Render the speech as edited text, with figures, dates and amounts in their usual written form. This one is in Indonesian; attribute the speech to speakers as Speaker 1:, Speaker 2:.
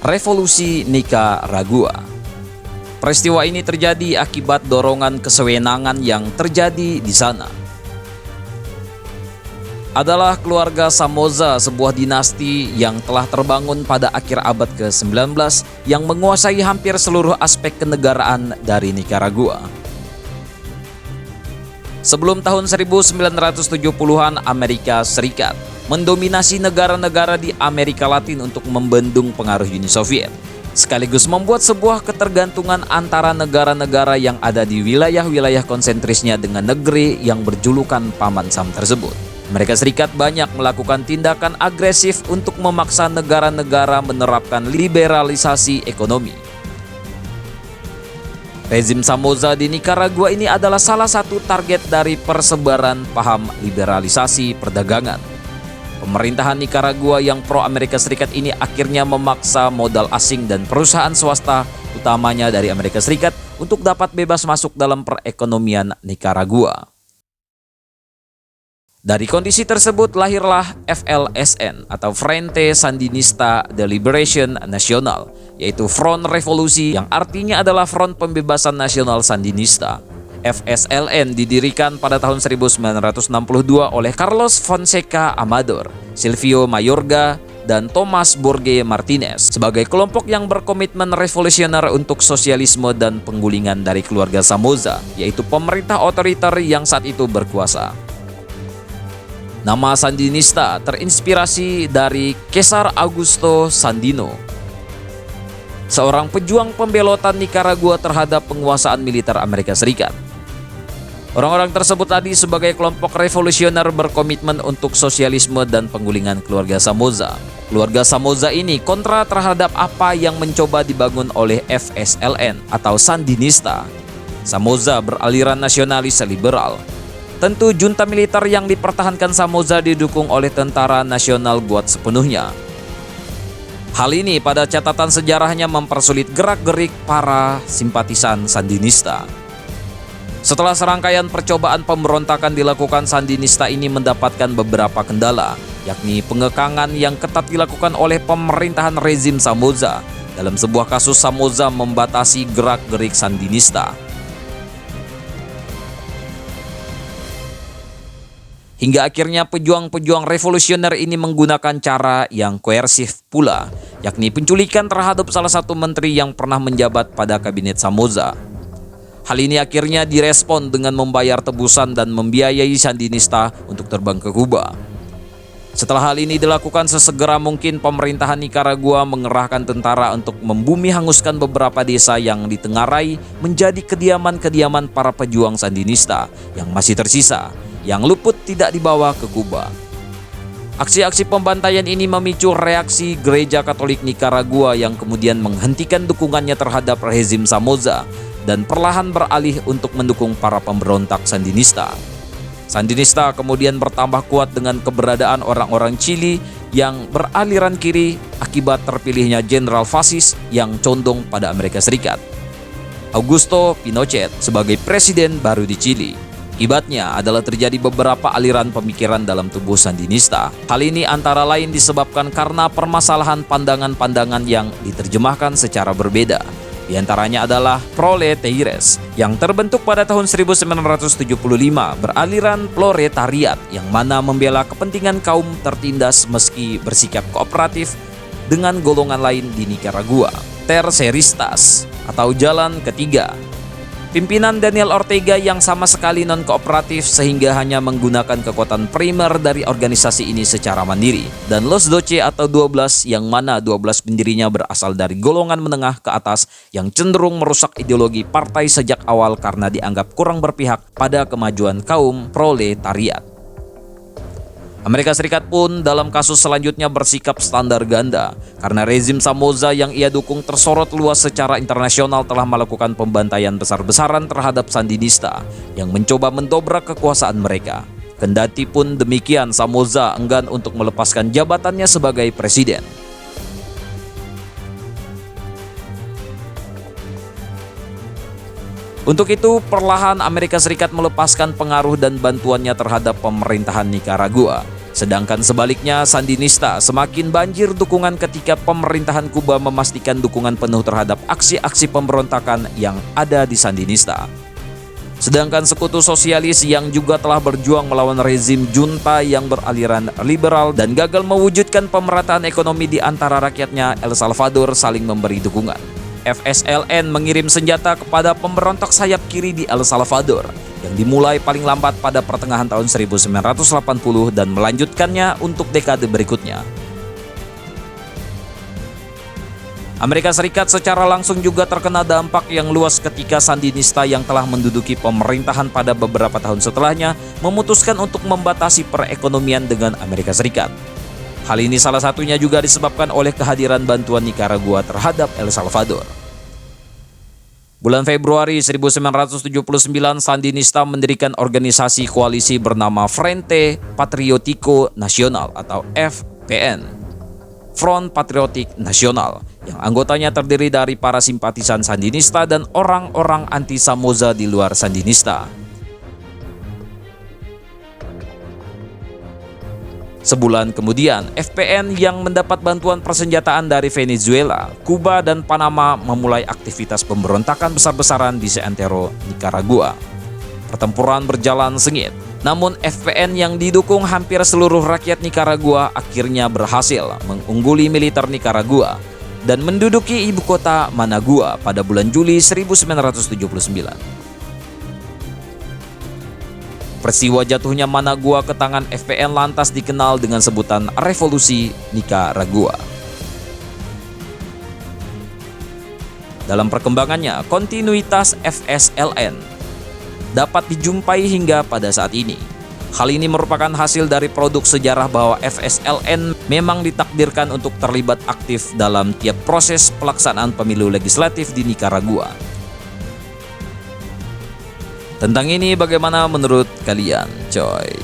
Speaker 1: Revolusi Nicaragua. Peristiwa ini terjadi akibat dorongan kesewenangan yang terjadi di sana. Adalah keluarga Somoza, sebuah dinasti yang telah terbangun pada akhir abad ke-19 yang menguasai hampir seluruh aspek kenegaraan dari Nicaragua. Sebelum tahun 1970-an, Amerika Serikat mendominasi negara-negara di Amerika Latin untuk membendung pengaruh Uni Soviet, sekaligus membuat sebuah ketergantungan antara negara-negara yang ada di wilayah-wilayah konsentrisnya dengan negeri yang berjulukan Paman Sam tersebut. Amerika Serikat banyak melakukan tindakan agresif untuk memaksa negara-negara menerapkan liberalisasi ekonomi. Rezim Somoza di Nicaragua ini adalah salah satu target dari persebaran paham liberalisasi perdagangan. Pemerintahan Nicaragua yang pro-Amerika Serikat ini akhirnya memaksa modal asing dan perusahaan swasta, utamanya dari Amerika Serikat, untuk dapat bebas masuk dalam perekonomian Nicaragua. Dari kondisi tersebut lahirlah FLSN atau Frente Sandinista de Liberación Nacional, yaitu Front Revolusi yang artinya adalah Front Pembebasan Nasional Sandinista. FSLN didirikan pada tahun 1962 oleh Carlos Fonseca Amador, Silvio Mayorga, dan Tomás Jorge Martínez sebagai kelompok yang berkomitmen revolusioner untuk sosialisme dan penggulingan dari keluarga Somoza, yaitu pemerintah otoriter yang saat itu berkuasa. Nama Sandinista terinspirasi dari Cesar Augusto Sandino, seorang pejuang pembelotan Nicaragua terhadap penguasaan militer Amerika Serikat. Orang-orang tersebut tadi sebagai kelompok revolusioner berkomitmen untuk sosialisme dan penggulingan keluarga Somoza. Keluarga Somoza ini kontra terhadap apa yang mencoba dibangun oleh FSLN atau Sandinista. Somoza beraliran nasionalis liberal. Tentu junta militer yang dipertahankan Somoza didukung oleh Tentara Nasional Guard sepenuhnya. Hal ini pada catatan sejarahnya mempersulit gerak-gerik para simpatisan Sandinista. Setelah serangkaian percobaan pemberontakan dilakukan, Sandinista ini mendapatkan beberapa kendala, yakni pengekangan yang ketat dilakukan oleh pemerintahan rezim Somoza. Dalam sebuah kasus, Somoza membatasi gerak-gerik Sandinista. Hingga akhirnya pejuang-pejuang revolusioner ini menggunakan cara yang koersif pula, yakni penculikan terhadap salah satu menteri yang pernah menjabat pada kabinet Somoza. Hal ini akhirnya direspon dengan membayar tebusan dan membiayai Sandinista untuk terbang ke Kuba. Setelah hal ini dilakukan, sesegera mungkin pemerintahan Nicaragua mengerahkan tentara untuk membumi hanguskan beberapa desa yang ditengarai menjadi kediaman-kediaman para pejuang Sandinista yang masih tersisa, yang luput tidak dibawa ke Kuba. Aksi-aksi pembantaian ini memicu reaksi Gereja Katolik Nicaragua yang kemudian menghentikan dukungannya terhadap rezim Somoza dan perlahan beralih untuk mendukung para pemberontak Sandinista. Sandinista kemudian bertambah kuat dengan keberadaan orang-orang Chili yang beraliran kiri akibat terpilihnya jenderal fasis yang condong pada Amerika Serikat, Augusto Pinochet, sebagai presiden baru di Chili. Akibatnya adalah terjadi beberapa aliran pemikiran dalam tubuh Sandinista. Hal ini antara lain disebabkan karena permasalahan pandangan-pandangan yang diterjemahkan secara berbeda. Di antaranya adalah Proletariat yang terbentuk pada tahun 1975 beraliran proletariat yang mana membela kepentingan kaum tertindas meski bersikap kooperatif dengan golongan lain di Nicaragua. Terceristas atau jalan ketiga. Pimpinan Daniel Ortega yang sama sekali non-kooperatif sehingga hanya menggunakan kekuatan primer dari organisasi ini secara mandiri. Dan Los Doce atau 12 yang mana 12 pendirinya berasal dari golongan menengah ke atas yang cenderung merusak ideologi partai sejak awal karena dianggap kurang berpihak pada kemajuan kaum proletariat. Amerika Serikat pun dalam kasus selanjutnya bersikap standar ganda karena rezim Somoza yang ia dukung tersorot luas secara internasional telah melakukan pembantaian besar-besaran terhadap Sandinista yang mencoba mendobrak kekuasaan mereka. Kendati pun demikian, Somoza enggan untuk melepaskan jabatannya sebagai presiden. Untuk itu, perlahan Amerika Serikat melepaskan pengaruh dan bantuannya terhadap pemerintahan Nicaragua. Sedangkan sebaliknya, Sandinista semakin banjir dukungan ketika pemerintahan Kuba memastikan dukungan penuh terhadap aksi-aksi pemberontakan yang ada di Sandinista. Sedangkan sekutu sosialis yang juga telah berjuang melawan rezim junta yang beraliran liberal dan gagal mewujudkan pemerataan ekonomi di antara rakyatnya, El Salvador saling memberi dukungan. FSLN mengirim senjata kepada pemberontak sayap kiri di El Salvador yang dimulai paling lambat pada pertengahan tahun 1980 dan melanjutkannya untuk dekade berikutnya. Amerika Serikat secara langsung juga terkena dampak yang luas ketika Sandinista yang telah menduduki pemerintahan pada beberapa tahun setelahnya memutuskan untuk membatasi perekonomian dengan Amerika Serikat. Hal ini salah satunya juga disebabkan oleh kehadiran bantuan Nicaragua terhadap El Salvador. Bulan Februari 1979, Sandinista mendirikan organisasi koalisi bernama Frente Patriótico Nacional atau FPN, Front Patriotic Nasional, yang anggotanya terdiri dari para simpatisan Sandinista dan orang-orang anti-Somoza di luar Sandinista. Sebulan kemudian, FPN yang mendapat bantuan persenjataan dari Venezuela, Kuba, dan Panama memulai aktivitas pemberontakan besar-besaran di seantero Nicaragua. Pertempuran berjalan sengit, namun FPN yang didukung hampir seluruh rakyat Nicaragua akhirnya berhasil mengungguli militer Nicaragua dan menduduki ibu kota Managua pada bulan Juli 1979. Peristiwa jatuhnya Managua ke tangan FPN lantas dikenal dengan sebutan Revolusi Nicaragua. Dalam perkembangannya, kontinuitas FSLN dapat dijumpai hingga pada saat ini. Hal ini merupakan hasil dari produk sejarah bahwa FSLN memang ditakdirkan untuk terlibat aktif dalam tiap proses pelaksanaan pemilu legislatif di Nicaragua. Tentang ini bagaimana menurut kalian, coy?